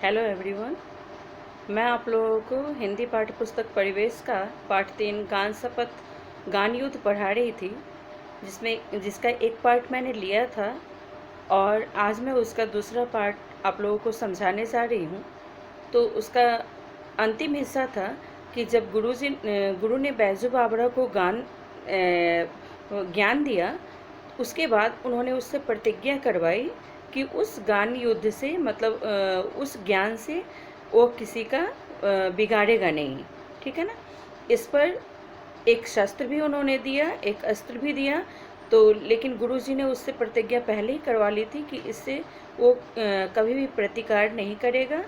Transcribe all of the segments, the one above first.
Hello everyone. मैं आप लोगों को हिंदी पाठ्य पुस्तक परिवेश का पाठ 3 गान शपथ गान युद्ध पढ़ा रही थी, जिसका एक पार्ट मैंने लिया था और आज मैं उसका दूसरा पार्ट आप लोगों को समझाने जा रही हूँ। तो उसका अंतिम हिस्सा था कि जब गुरु ने बैजू बावरा को ज्ञान दिया, उसके बाद उन्होंने उससे प्रतिज्ञा करवाई कि उस गान युद्ध से उस ज्ञान से वो किसी का बिगाड़ेगा नहीं। ठीक है ना। इस पर एक शस्त्र भी उन्होंने दिया, एक अस्त्र भी दिया। तो लेकिन गुरुजी ने उससे प्रतिज्ञा पहले ही करवा ली थी कि इससे वो कभी भी प्रतिकार नहीं करेगा,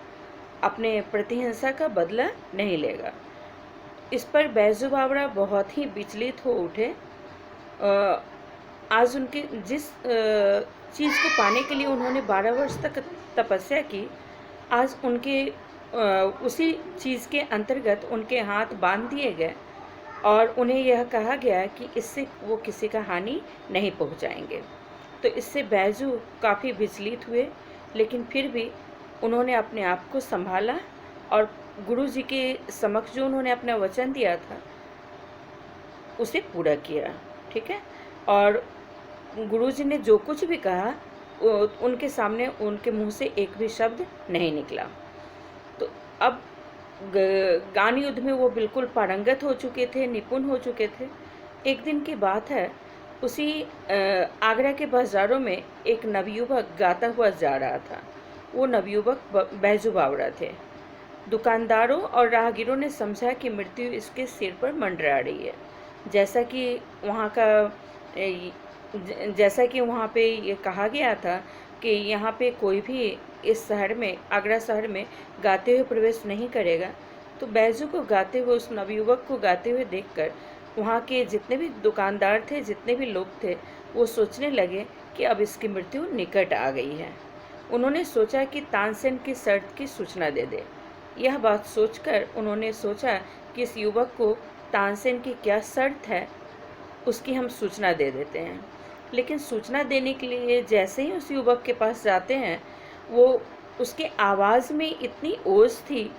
अपने प्रतिहिंसा का बदला नहीं लेगा। इस पर बैजू बावरा बहुत ही विचलित हो उठे। आज उनके जिस चीज़ को पाने के लिए उन्होंने 12 वर्ष तक तपस्या की, आज उनके उसी चीज़ के अंतर्गत उनके हाथ बांध दिए गए और उन्हें यह कहा गया कि इससे वो किसी का हानि नहीं पहुंचाएंगे। तो इससे बैजू काफ़ी विचलित हुए, लेकिन फिर भी उन्होंने अपने आप को संभाला और गुरु जी के समक्ष जो उन्होंने अपना वचन दिया था उसे पूरा किया। ठीक है। और गुरुजी ने जो कुछ भी कहा उनके सामने उनके मुंह से एक भी शब्द नहीं निकला। तो अब गान युद्ध में वो बिल्कुल पारंगत हो चुके थे, निपुण हो चुके थे। एक दिन की बात है, उसी आगरा के बाजारों में एक नवयुवक गाता हुआ जा रहा था। वो नवयुवक बैजू बावरा थे। दुकानदारों और राहगीरों ने समझा कि मृत्यु इसके सिर पर मंडरा रही है। जैसा कि वहाँ पे ये कहा गया था कि यहाँ पे कोई भी इस शहर में, आगरा शहर में गाते हुए प्रवेश नहीं करेगा। तो बैजू को गाते हुए, उस नवयुवक को गाते हुए देखकर वहाँ के जितने भी दुकानदार थे, जितने भी लोग थे, वो सोचने लगे कि अब इसकी मृत्यु निकट आ गई है। उन्होंने सोचा कि तानसेन की शर्त की सूचना दे दे। यह बात सोचकर उन्होंने सोचा कि इस युवक को तानसेन की क्या शर्त है उसकी हम सूचना दे देते हैं। लेकिन सूचना देने के लिए जैसे ही उस युवक के पास जाते हैं, वो उसके आवाज़ में इतनी ओज थी,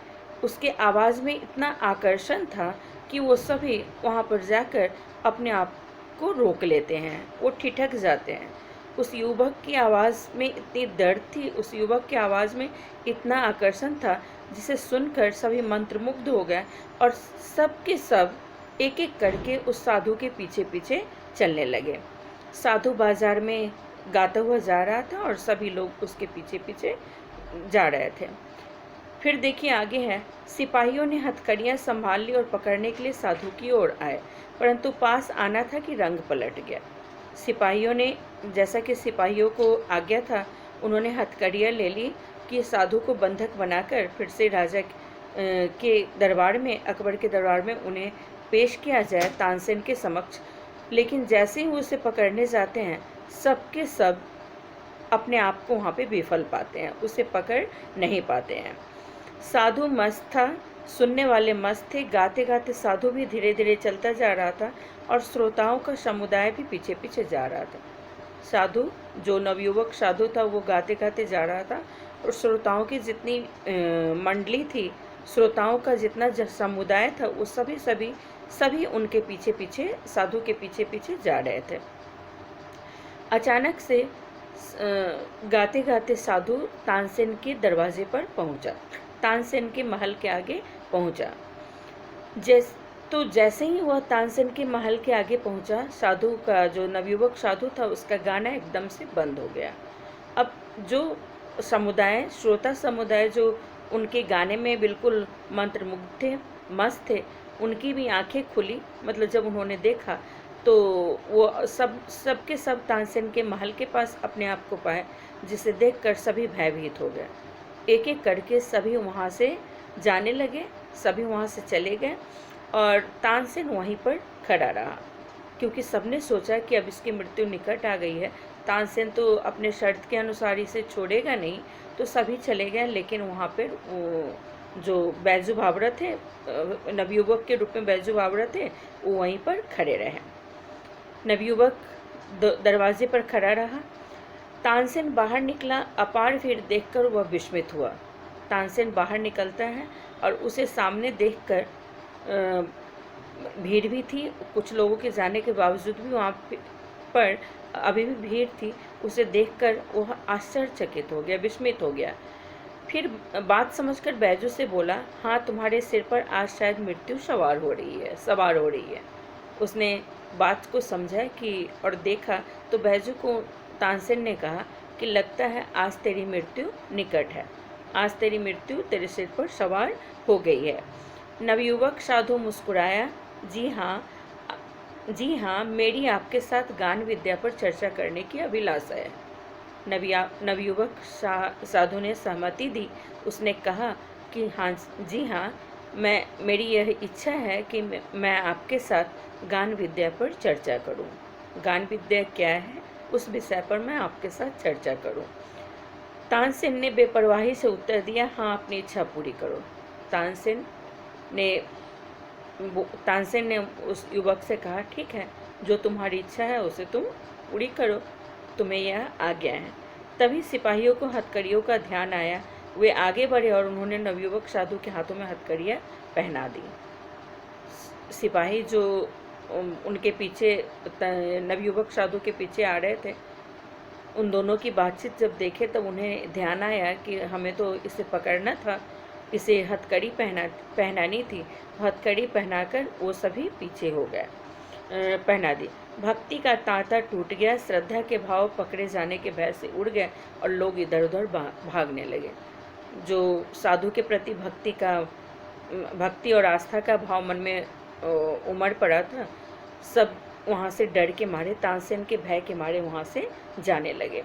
उसके आवाज़ में इतना आकर्षण था कि वो सभी वहाँ पर जाकर अपने आप को रोक लेते हैं, वो ठिठक जाते हैं। उस युवक की आवाज़ में इतनी दर्द थी, उस युवक की आवाज़ में इतना आकर्षण था, जिसे सुनकर सभी मंत्रमुग्ध हो गए और सब के सब एक एक करके उस साधु के पीछे पीछे चलने लगे। साधु बाजार में गाता हुआ जा रहा था और सभी लोग उसके पीछे पीछे जा रहे थे। फिर देखिए आगे है, सिपाहियों ने हथकड़ियाँ संभाल ली और पकड़ने के लिए साधु की ओर आए, परंतु पास आना था कि रंग पलट गया। सिपाहियों ने, जैसा कि सिपाहियों को आज्ञा था, उन्होंने हथकड़ियाँ ले ली कि साधु को बंधक बनाकर फिर से राजा के दरबार में, अकबर के दरबार में उन्हें पेश किया जाए तानसेन के समक्ष। लेकिन जैसे ही वो उसे पकड़ने जाते हैं, सब के सब अपने आप को वहाँ पे विफल पाते हैं, उसे पकड़ नहीं पाते हैं। साधु मस्त था, सुनने वाले मस्त थे। गाते गाते साधु भी धीरे धीरे चलता जा रहा था और श्रोताओं का समुदाय भी पीछे पीछे जा रहा था। साधु, जो नवयुवक साधु था, वो गाते गाते जा रहा था और श्रोताओं की जितनी मंडली थी, श्रोताओं का जितना समुदाय था, वो सभी उनके पीछे पीछे, साधु के पीछे पीछे जा रहे थे। अचानक से गाते गाते साधु तानसेन के दरवाजे पर पहुंचा, तानसेन के महल के आगे पहुंचा। जैसे ही वह तानसेन के महल के आगे पहुंचा, साधु का, जो नवयुवक साधु था, उसका गाना एकदम से बंद हो गया। अब जो समुदाय, श्रोता समुदाय जो उनके गाने में बिल्कुल मंत्रमुग्ध थे, मस्त थे, उनकी भी आंखें खुली। मतलब जब उन्होंने देखा तो वो सब के सब तानसेन के महल के पास अपने आप को पाए, जिसे देखकर सभी भयभीत हो गए। एक एक करके सभी वहाँ से जाने लगे, सभी वहाँ से चले गए और तानसेन वहीं पर खड़ा रहा, क्योंकि सबने सोचा कि अब इसकी मृत्यु निकट आ गई है, तानसेन तो अपने शर्त के अनुसार इसे छोड़ेगा नहीं। तो सभी चले गए, लेकिन वहाँ पर जो बैजू बावरा थे, नवयुवक के रूप में बैजू बावरा थे, वो वहीं पर खड़े रहे। नवयुवक दरवाजे पर खड़ा रहा। तानसेन बाहर निकला। अपार भीड़ देखकर वह विस्मित हुआ। तानसेन बाहर निकलता है और उसे सामने देखकर भीड़ भी थी, कुछ लोगों के जाने के बावजूद भी वहाँ पर अभी भी भीड़ थी। उसे देखकर वह आश्चर्यचकित हो गया, विस्मित हो गया। फिर बात समझकर बैजू से बोला, हाँ, तुम्हारे सिर पर आज शायद मृत्यु सवार हो रही है। उसने बात को समझा कि और देखा तो बैजू को तानसेन ने कहा कि लगता है आज तेरी मृत्यु निकट है, आज तेरी मृत्यु तेरे सिर पर सवार हो गई है। नवयुवक साधु मुस्कुराया, जी हाँ, मेरी आपके साथ गान विद्या पर चर्चा करने की अभिलाषा है। नवयुवक साधु ने सहमति दी। उसने कहा कि हाँ जी हाँ, मेरी यह इच्छा है कि मैं आपके साथ गान विद्या पर चर्चा करूं। गान विद्या क्या है, उस विषय पर मैं आपके साथ चर्चा करूं। तानसेन ने बेपरवाही से उत्तर दिया, हाँ, अपनी इच्छा पूरी करो। तानसेन ने उस युवक से कहा, ठीक है, जो तुम्हारी इच्छा है उसे तुम पूरी करो, तुम्हें यह आज्ञा है। तभी सिपाहियों को हथकड़ियों का ध्यान आया। वे आगे बढ़े और उन्होंने नवयुवक साधु के हाथों में हथकड़ियाँ पहना दी। सिपाही जो उनके पीछे, नवयुवक साधु के पीछे आ रहे थे, उन दोनों की बातचीत जब देखे तब उन्हें ध्यान आया कि हमें तो इसे पकड़ना था, इसे हथकड़ी पहनानी थी। हथकड़ी पहनाकर वो सभी पीछे हो गए, पहना दी। भक्ति का तांता टूट गया, श्रद्धा के भाव पकड़े जाने के भय से उड़ गए और लोग इधर उधर भागने लगे। जो साधु के प्रति भक्ति और आस्था का भाव मन में उमड़ पड़ा था, सब वहाँ से डर के मारे, तानसेन के भय के मारे वहाँ से जाने लगे।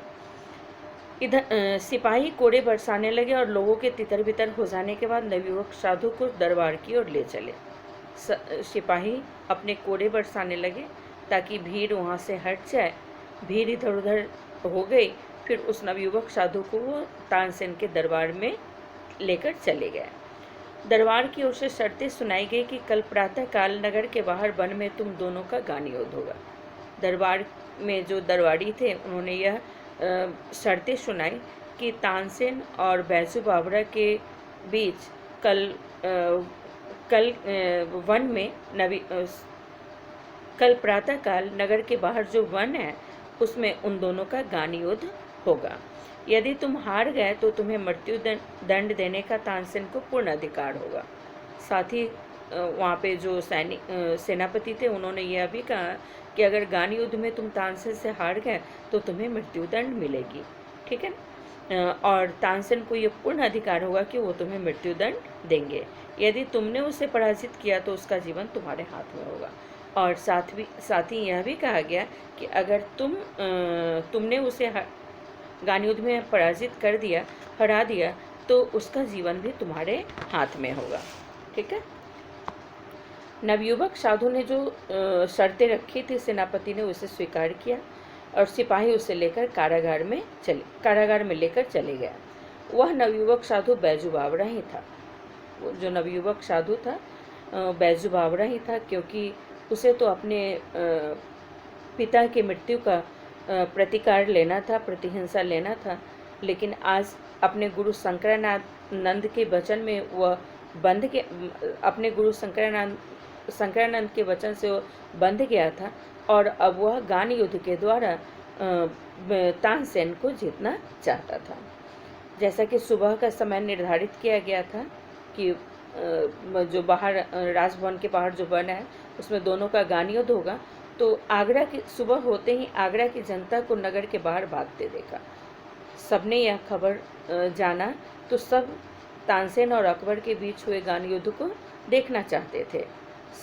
इधर सिपाही कोड़े बरसाने लगे और लोगों के तितर बितर हो जाने के बाद नवयुवक साधु को दरबार की ओर ले चले। सिपाही अपने कोड़े बरसाने लगे ताकि भीड़ वहाँ से हट जाए। भीड़ इधर उधर हो गई। फिर उस नवयुवक साधु को वो तानसेन के दरबार में लेकर चले गए। दरबार की ओर से शर्तें सुनाई गई कि कल प्रातः काल नगर के बाहर वन में तुम दोनों का गान युद्ध होगा। दरबार में जो दरबारी थे उन्होंने यह शर्तें सुनाई कि तानसेन और बैजू बावरा के बीच कल प्रातःकाल नगर के बाहर जो वन है उसमें उन दोनों का गान युद्ध होगा। यदि तुम हार गए तो तुम्हें मृत्यु दंड देने का तानसेन को पूर्ण अधिकार होगा। साथ ही वहाँ पे जो सेनापति थे उन्होंने यह भी कहा कि अगर गान युद्ध में तुम तानसेन से हार गए तो तुम्हें मृत्यु दंड मिलेगी, ठीक है। और तानसेन को यह पूर्ण अधिकार होगा कि वो तुम्हें मृत्यु दंड देंगे। यदि तुमने उसे पराजित किया तो उसका जीवन तुम्हारे हाथ में होगा। और साथ ही यह भी कहा गया कि अगर तुमने उसे गान युद्ध में हरा दिया तो उसका जीवन भी तुम्हारे हाथ में होगा, ठीक है। नवयुवक साधु ने जो शर्तें रखी थी सेनापति ने उसे स्वीकार किया और सिपाही उसे लेकर कारागार में लेकर चले गया। वह नवयुवक साधु बैजू बावरा ही था। वो जो नवयुवक साधु था बैजू बावरा ही था, क्योंकि उसे तो अपने पिता की मृत्यु का प्रतिकार लेना था, प्रतिहिंसा लेना था। लेकिन आज अपने गुरु शंकरानंद के वचन में वह अपने गुरु शंकरानंद के वचन से वो बंध गया था और अब वह गान युद्ध के द्वारा तानसेन को जीतना चाहता था। जैसा कि सुबह का समय निर्धारित किया गया था कि जो बाहर राजभवन के बाहर जो वन है उसमें दोनों का गान युद्ध होगा, तो सुबह होते ही आगरा की जनता को नगर के बाहर भागते देखा। सबने यह खबर जाना तो सब तानसेन और अकबर के बीच हुए गान युद्ध को देखना चाहते थे,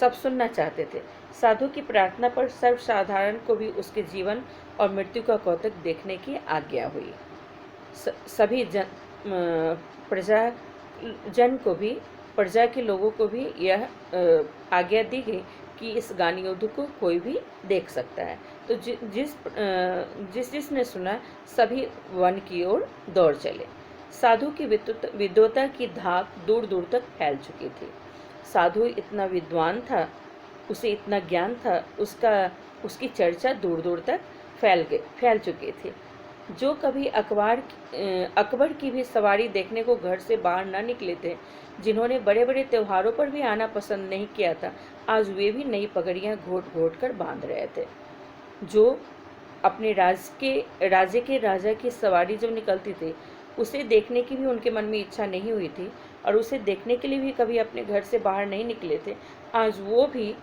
सब सुनना चाहते थे। साधु की प्रार्थना पर सर्वसाधारण को भी उसके जीवन और मृत्यु का कौतुक देखने की आज्ञा हुई। सभी प्रजा के लोगों को भी यह आज्ञा दी गई कि इस गान युद्ध को कोई भी देख सकता है। तो जिसने सुना सभी वन की ओर दौड़ चले। साधु की विद्वता की धाक दूर दूर तक फैल चुकी थी। साधु इतना विद्वान था, उसे इतना ज्ञान था, उसकी चर्चा दूर दूर तक फैल चुकी थी। जो कभी अकबर की भी सवारी देखने को घर से बाहर न निकले थे, जिन्होंने बड़े बड़े त्योहारों पर भी आना पसंद नहीं किया था, आज वे भी नई पगड़ियाँ घोट घोट कर बांध रहे थे। जो अपने राज्य के राजा की सवारी जब निकलती थी, उसे देखने की भी उनके मन में इच्छा नहीं हुई थी और उसे देखने के लिए भी कभी अपने घर से बाहर नहीं निकले थे, आज वो भी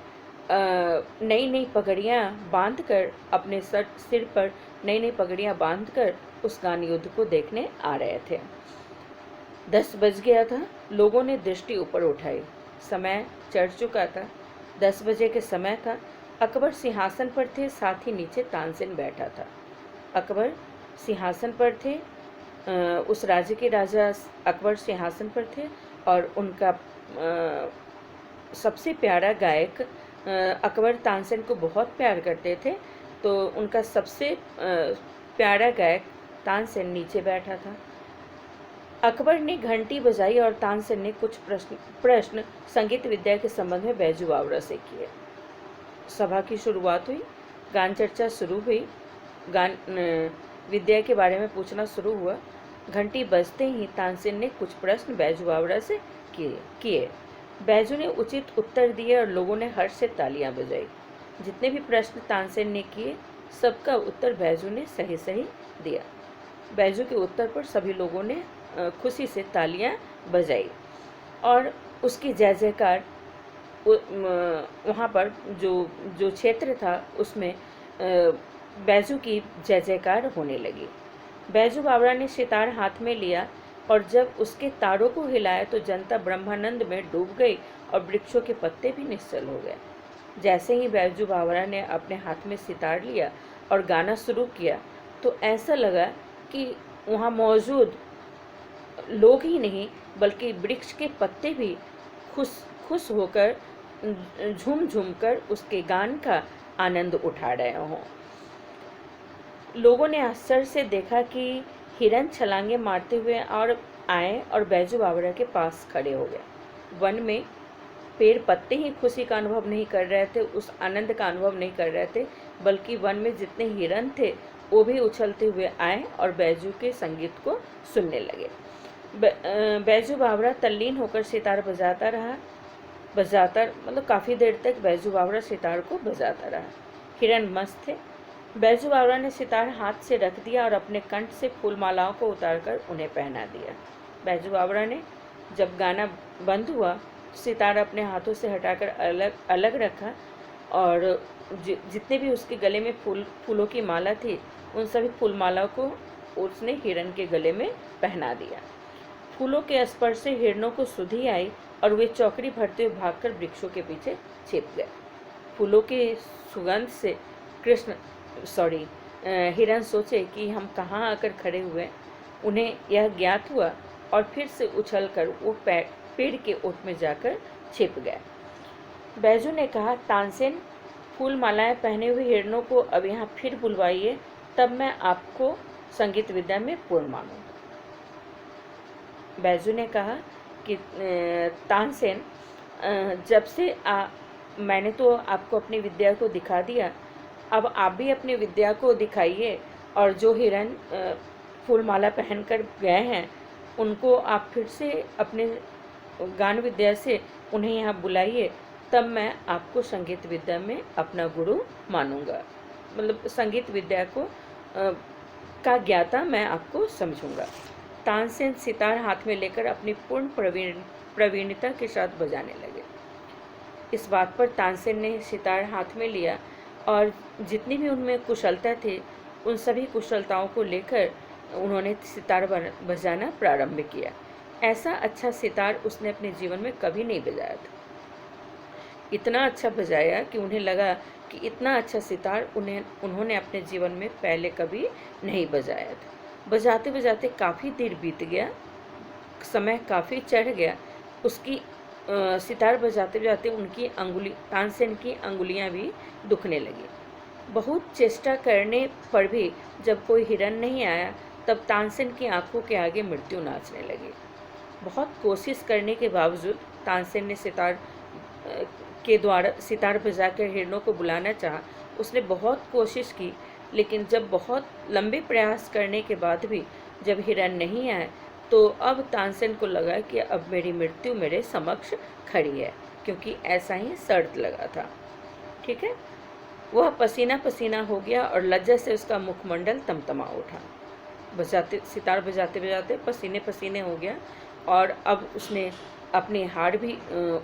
नई नई पगड़ियाँ बांध कर, अपने सिर पर नई नई पगड़ियाँ बांध कर उस गान युद्ध को देखने आ रहे थे। 10 बज गया था। लोगों ने दृष्टि ऊपर उठाई। समय चढ़ चुका था। 10 बजे के समय था। अकबर सिंहासन पर थे, साथ ही नीचे तानसेन बैठा था। अकबर सिंहासन पर थे, उस राज्य के राजा अकबर सिंहासन पर थे और उनका सबसे प्यारा गायक, अकबर तानसेन को बहुत प्यार करते थे, तो उनका सबसे प्यारा गायक तानसेन नीचे बैठा था। अकबर ने घंटी बजाई और तानसेन ने कुछ प्रश्न संगीत विद्या के संबंध में बैजू बावरा से किए। सभा की शुरुआत हुई, गान चर्चा शुरू हुई, गान विद्या के बारे में पूछना शुरू हुआ। घंटी बजते ही तानसेन ने कुछ प्रश्न बैजू बावरा से किए। बैजू ने उचित उत्तर दिए और लोगों ने हर्ष से तालियां बजाई। जितने भी प्रश्न तानसेन ने किए, सबका उत्तर बैजू ने सही सही दिया। बैजू के उत्तर पर सभी लोगों ने खुशी से तालियां बजाई और उसकी जय जयकार वहाँ पर जो क्षेत्र था उसमें बैजू की जय जयकार होने लगी। बैजू बावरा ने सितार हाथ में लिया और जब उसके तारों को हिलाया तो जनता ब्रह्मानंद में डूब गई और वृक्षों के पत्ते भी निश्चल हो गए। जैसे ही बैजू बावरा ने अपने हाथ में सितार लिया और गाना शुरू किया तो ऐसा लगा कि वहाँ मौजूद लोग ही नहीं बल्कि वृक्ष के पत्ते भी खुश होकर झूम झूम कर उसके गान का आनंद उठा रहे हों। लोगों ने आश्चर्य से देखा कि हिरन छलांगे मारते हुए और आए और बैजू बावरा के पास खड़े हो गए। वन में पेड़ पत्ते ही खुशी का अनुभव नहीं कर रहे थे, उस आनंद का अनुभव नहीं कर रहे थे, बल्कि वन में जितने हिरन थे वो भी उछलते हुए आए और बैजू के संगीत को सुनने लगे। बैजू बावरा तल्लीन होकर सितार बजाता रहा, मतलब काफ़ी देर तक बैजू बावरा सितार को बजाता रहा। हिरन मस्त थे। बैजू बावरा ने सितार हाथ से रख दिया और अपने कंठ से फूल मालाओं को उतारकर उन्हें पहना दिया। बैजू बावरा ने जब गाना बंद हुआ, सितार अपने हाथों से हटाकर अलग रखा और जितने भी उसके गले में फूलों की माला थी, उन सभी फूल मालाओं को उसने हिरन के गले में पहना दिया। फूलों के स्पर्श से हिरणों को सुधि आई और वे चौकड़ी भरते हुए भागकर वृक्षों के पीछे छिप गए। फूलों की सुगंध से हिरन सोचे कि हम कहाँ आकर खड़े हुए। उन्हें यह ज्ञात हुआ और फिर से उछलकर वो पेड़ के ओट में जाकर छिप गए। बैजू ने कहा, तानसेन, फूल मालाएं पहने हुए हिरणों को अब यहाँ फिर बुलवाइए, तब मैं आपको संगीत विद्या में पूर्ण मानूंगा। बैजू ने कहा कि तानसेन, जब से मैंने तो आपको अपनी विद्या को दिखा दिया, अब आप भी अपनी विद्या को दिखाइए और जो हिरन फूल माला पहनकर गए हैं उनको आप फिर से अपने गान विद्या से उन्हें यहाँ बुलाइए, तब मैं आपको संगीत विद्या में अपना गुरु मानूंगा, मतलब संगीत विद्या को का ज्ञाता मैं आपको समझूंगा। तानसेन सितार हाथ में लेकर अपनी पूर्ण प्रवीणता के साथ बजाने लगे। इस बात पर तानसेन ने सितार हाथ में लिया और जितनी भी उनमें कुशलता थी, उन सभी कुशलताओं को लेकर उन्होंने सितार बजाना प्रारंभ किया। ऐसा अच्छा सितार उसने अपने जीवन में कभी नहीं बजाया था। इतना अच्छा बजाया कि उन्हें लगा कि इतना अच्छा सितार उन्होंने अपने जीवन में पहले कभी नहीं बजाया था। बजाते बजाते काफ़ी देर बीत गया, समय काफ़ी चढ़ गया। उसकी सितार बजाते बजाते उनकी तानसेन की अंगुलियां भी दुखने लगी। बहुत चेष्टा करने पर भी जब कोई हिरन नहीं आया, तब तानसेन की आंखों के आगे मृत्यु नाचने लगी। बहुत कोशिश करने के बावजूद तानसेन ने सितार के द्वारा सितार बजाकर हिरणों को बुलाना चाहा। उसने बहुत कोशिश की, लेकिन जब बहुत लंबे प्रयास करने के बाद भी जब हिरण नहीं आए तो अब तानसेन को लगा कि अब मेरी मृत्यु मेरे समक्ष खड़ी है, क्योंकि ऐसा ही शर्त लगा था। ठीक है, वह पसीना पसीना हो गया और लज्जा से उसका मुखमंडल तमतमा उठा। बजाते सितार बजाते बजाते पसीने पसीने हो गया और अब उसने अपनी हार भी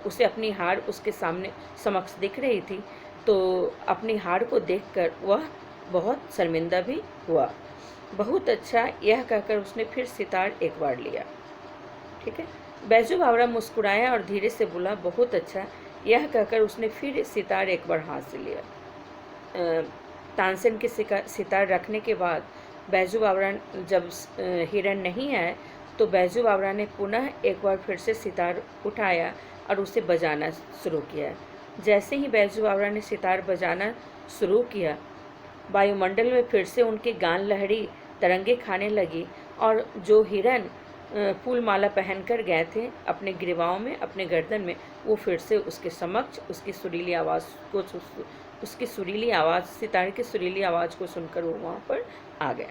उसे अपनी हार उसके सामने समक्ष दिख रही थी, तो अपनी हार को देखकर वह बहुत शर्मिंदा भी हुआ। बहुत अच्छा, यह कहकर उसने फिर सितार एक बार लिया। ठीक है, बैजू बावरा मुस्कुराया और धीरे से बोला, बहुत अच्छा, यह कहकर उसने फिर सितार एक बार हाथ से लिया। तानसेन के सितार रखने के बाद बैजू बावरा जब हिरण नहीं आए तो बैजू बावरा ने पुनः एक बार फिर से सितार उठाया और उसे बजाना शुरू किया। जैसे ही बैजू बावरा ने सितार बजाना शुरू किया, वायुमंडल में फिर से उनके गान लहरी तरंगे खाने लगी और जो हिरण फूल माला पहनकर गए थे अपने गिरवाओं में, अपने गर्दन में, वो फिर से उसके समक्ष उसकी सुरीली आवाज़ सितार की सुरीली आवाज़ को सुनकर वो वहाँ पर आ गया।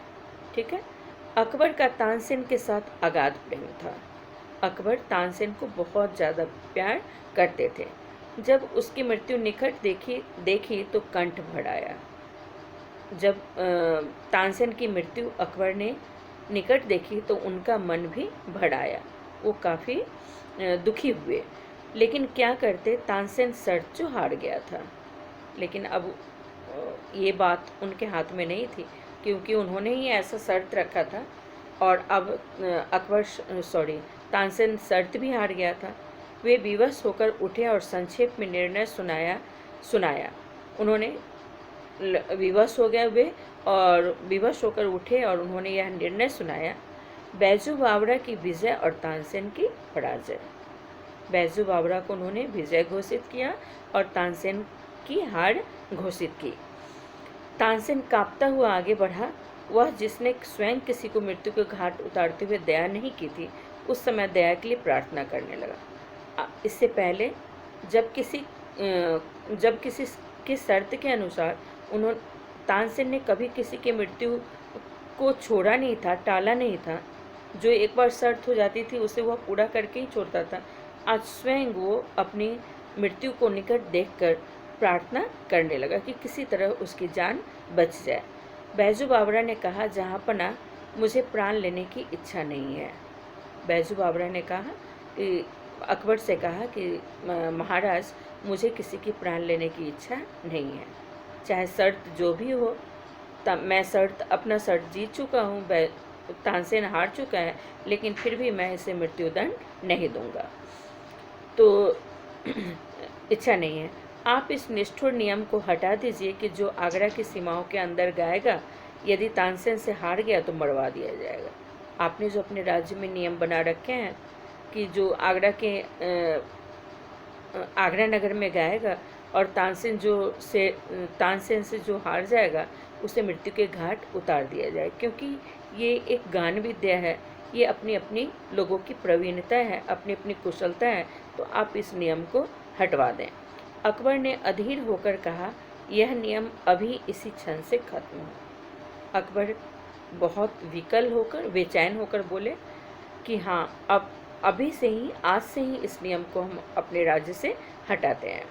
ठीक है, अकबर का तानसेन के साथ अगाध प्रेम था। अकबर तानसेन को बहुत ज़्यादा प्यार करते थे। जब उसकी मृत्यु निकट देखी तो कंठ भर आया। जब तानसेन की मृत्यु अकबर ने निकट देखी तो उनका मन भी भर आया। वो काफ़ी दुखी हुए, लेकिन क्या करते, तानसेन शर्त जो हार गया था। लेकिन अब ये बात उनके हाथ में नहीं थी, क्योंकि उन्होंने ही ऐसा शर्त रखा था और अब तानसेन शर्त भी हार गया था। वे विवश होकर उठे और संक्षेप में निर्णय सुनाया। उन्होंने विवश हो गए वे और विवश होकर उठे और उन्होंने यह निर्णय सुनाया, बैजू बावरा की विजय और तानसेन की पराजय। बैजू बावरा को उन्होंने विजय घोषित किया और तानसेन की हार घोषित की। तानसेन कांपता हुआ आगे बढ़ा। वह जिसने स्वयं किसी को मृत्यु के घाट उतारते हुए दया नहीं की थी, उस समय दया के लिए प्रार्थना करने लगा। इससे पहले जब किसी की शर्त के अनुसार तानसेन ने कभी किसी की मृत्यु को छोड़ा नहीं था, टाला नहीं था। जो एक बार शर्त हो जाती थी उसे वह पूरा करके ही छोड़ता था। आज स्वयं वो अपनी मृत्यु को निकट देखकर प्रार्थना करने लगा कि किसी तरह उसकी जान बच जाए। बैजू बावरा ने कहा, जहाँपना, मुझे प्राण लेने की इच्छा नहीं है। बैजू बावरा ने कहा कि अकबर से कहा कि महाराज, मुझे किसी की प्राण लेने की इच्छा नहीं है, चाहे शर्त जो भी हो। मैं अपना शर्त जीत चुका हूँ, तानसेन हार चुका है, लेकिन फिर भी मैं इसे मृत्युदंड नहीं दूंगा, तो इच्छा नहीं है। आप इस निष्ठुर नियम को हटा दीजिए कि जो आगरा की सीमाओं के अंदर गाएगा, यदि तानसेन से हार गया तो मरवा दिया जाएगा। आपने जो अपने राज्य में नियम बना रखे हैं कि जो आगरा नगर में गाएगा और तानसेन से जो हार जाएगा उसे मृत्यु के घाट उतार दिया जाए, क्योंकि ये एक गान विद्या है, ये अपनी अपनी लोगों की प्रवीणता है, अपनी अपनी कुशलता है, तो आप इस नियम को हटवा दें। अकबर ने अधीर होकर कहा, यह नियम अभी इसी क्षण से खत्म हो। अकबर बहुत विकल होकर, बेचैन होकर बोले कि हाँ, अब अभी से ही, आज से ही इस नियम को हम अपने राज्य से हटाते हैं।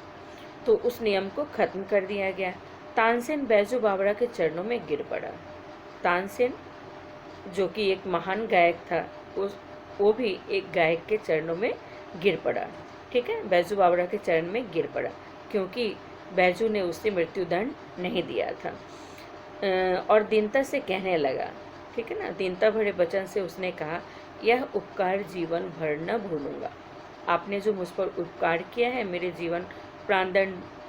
तो उस नियम को ख़त्म कर दिया गया। तानसेन बैजू बावरा के चरणों में गिर पड़ा। तानसेन जो कि एक महान गायक था, वो भी एक गायक के चरणों में गिर पड़ा। ठीक है, बैजू बावरा के चरण में गिर पड़ा, क्योंकि बैजू ने उसे मृत्युदंड नहीं दिया था। और दीनता से कहने लगा, ठीक है ना, दीनता भरे वचन से उसने कहा, यह उपकार जीवन भर न भूलूंगा। आपने जो मुझ पर उपकार किया है, मेरे जीवन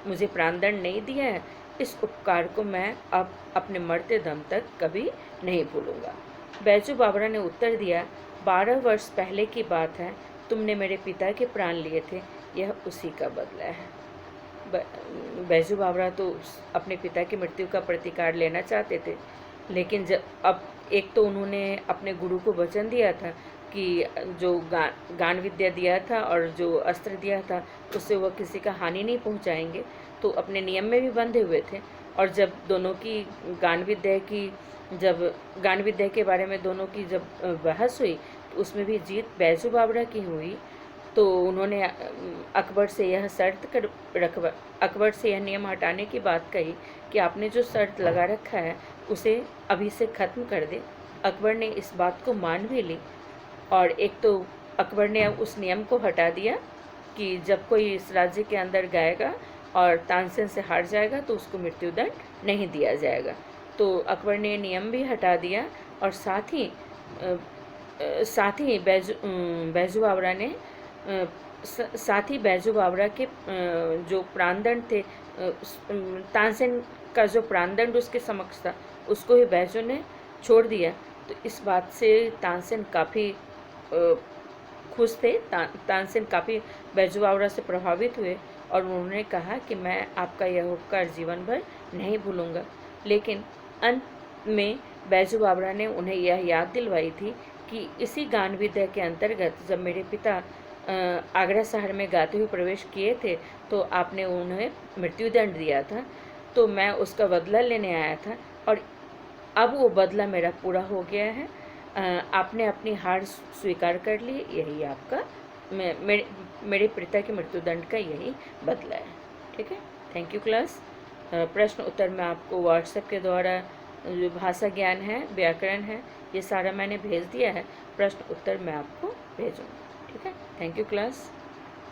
मुझे प्राणदंड नहीं दिया है, इस उपकार को मैं अब अपने मरते दम तक कभी नहीं भूलूंगा। बैजू बावरा ने उत्तर दिया, 12 वर्ष पहले की बात है, तुमने मेरे पिता के प्राण लिए थे, यह उसी का बदला है। बैजू बावरा तो अपने पिता की मृत्यु का प्रतिकार लेना चाहते थे, लेकिन अब एक तो उन्होंने अपने गुरु को वचन दिया था कि जो गान विद्या दिया था और जो अस्त्र दिया था उससे वह किसी का हानि नहीं पहुंचाएंगे, तो अपने नियम में भी बंधे हुए थे। और जब दोनों की गान विद्या के बारे में दोनों की जब बहस हुई तो उसमें भी जीत बैजू बावरा की हुई। तो उन्होंने अकबर से यह अकबर से यह नियम हटाने की बात कही कि आपने जो शर्त लगा रखा है उसे अभी से ख़त्म कर दे। अकबर ने इस बात को मान भी ली, और एक तो अकबर ने उस नियम को हटा दिया कि जब कोई इस राज्य के अंदर गाएगा और तानसेन से हार जाएगा तो उसको मृत्युदंड नहीं दिया जाएगा। तो अकबर ने नियम भी हटा दिया, और साथ ही बैजू बावरा के जो प्राणदंड थे, तानसेन का जो प्राणदंड उसके समक्ष था उसको ही बैजू ने छोड़ दिया। तो इस बात से तानसेन काफ़ी खुश थे। तानसेन काफ़ी बैजू बावरा से प्रभावित हुए और उन्होंने कहा कि मैं आपका यह उपकार जीवन भर नहीं भूलूंगा। लेकिन अंत में बैजू बावरा ने उन्हें यह याद दिलवाई थी कि इसी गान विद्या के अंतर्गत जब मेरे पिता आगरा शहर में गाते हुए प्रवेश किए थे तो आपने उन्हें मृत्युदंड दिया था, तो मैं उसका बदला लेने आया था और अब वो बदला मेरा पूरा हो गया है। आपने अपनी हार स्वीकार कर ली, यही आपका मेरे पिता के मृत्युदंड का यही बदला है। ठीक है, थैंक यू क्लास। प्रश्न उत्तर मैं आपको व्हाट्सएप के द्वारा जो भाषा ज्ञान है, व्याकरण है, ये सारा मैंने भेज दिया है। प्रश्न उत्तर मैं आपको भेजूँगी। ठीक है, थैंक यू क्लास।